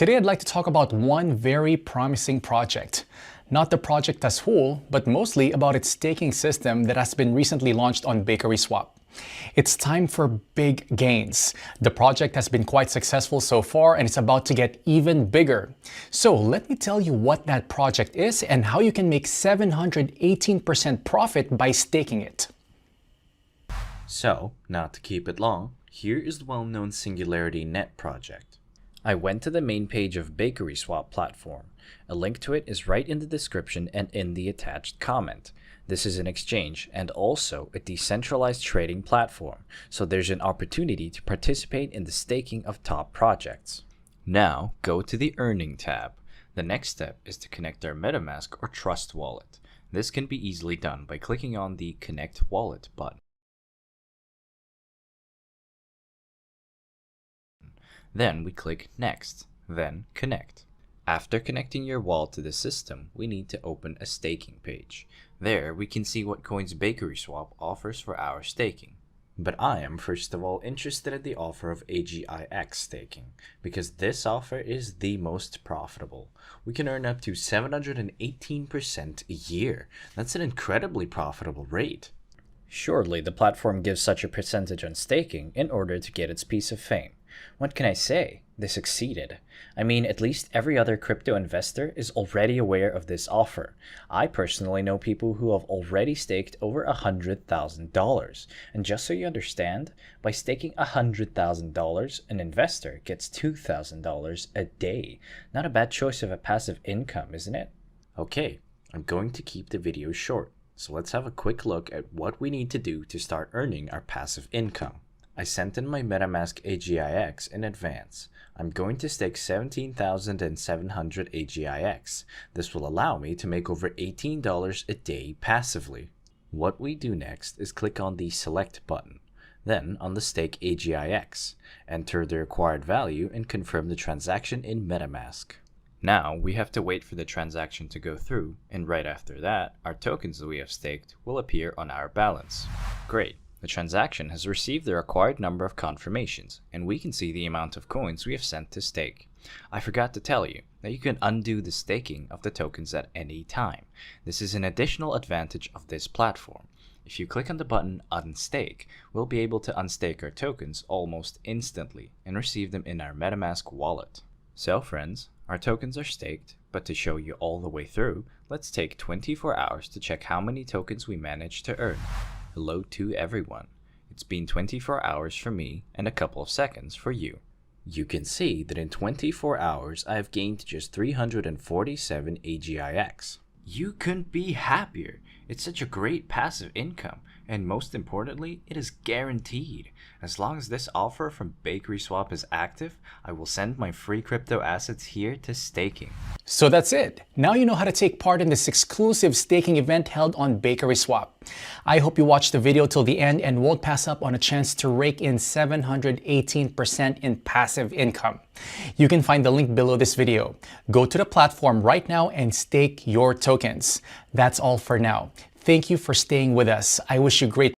Today I'd like to talk about one very promising project. Not the project as whole, but mostly about its staking system that has been recently launched on BakerySwap. It's time for big gains. The project has been quite successful so far and it's about to get even bigger. So let me tell you what that project is and how you can make 718% profit by staking it. So, not to keep it long, here is the well-known SingularityNet project. I went to the main page of BakerySwap platform. A link to it is right in the description and in the attached comment. This is an exchange and also a decentralized trading platform, so there's an opportunity to participate in the staking of top projects. Now, go to the Earning tab. The next step is to connect our MetaMask or Trust wallet. This can be easily done by clicking on the Connect Wallet button. Then we click Next, then Connect. After connecting your wallet to the system, we need to open a staking page. There we can see what coins BakerySwap offers for our staking. But I am first of all interested in the offer of AGI AGI staking, because this offer is the most profitable. We can earn up to 718% a year. That's an incredibly profitable rate. Surely the platform gives such a percentage on staking in order to get its piece of fame. What can I say? They succeeded. I mean, at least every other crypto investor is already aware of this offer. I personally know people who have already staked over $100,000. And just so you understand, by staking $100,000, an investor gets $2,000 a day. Not a bad choice of a passive income, isn't it? Okay, I'm going to keep the video short. So let's have a quick look at what we need to do to start earning our passive income. I sent in my MetaMask AGIX in advance. I'm going to stake 17,700 AGIX. This will allow me to make over $18 a day passively. What we do next is click on the Select button, then on the Stake AGIX, enter the required value and confirm the transaction in MetaMask. Now we have to wait for the transaction to go through, and right after that, our tokens that we have staked will appear on our balance. Great. The transaction has received the required number of confirmations, and we can see the amount of coins we have sent to stake. I forgot to tell you that you can undo the staking of the tokens at any time. This is an additional advantage of this platform. If you click on the button Unstake, we'll be able to unstake our tokens almost instantly and receive them in our MetaMask wallet. So friends, our tokens are staked, but to show you all the way through, let's take 24 hours to check how many tokens we managed to earn. Hello to everyone. It's been 24 hours for me and a couple of seconds for you. You can see that in 24 hours I have gained just 347 AGIX. You couldn't be happier. It's such a great passive income, and most importantly, it is guaranteed. As long as this offer from BakerySwap is active, I will send my free crypto assets here to staking. So that's it. Now you know how to take part in this exclusive staking event held on BakerySwap. I hope you watched the video till the end and won't pass up on a chance to rake in 718% in passive income. You can find the link below this video. Go to the platform right now and stake your tokens. That's all for now. Thank you for staying with us. I wish you great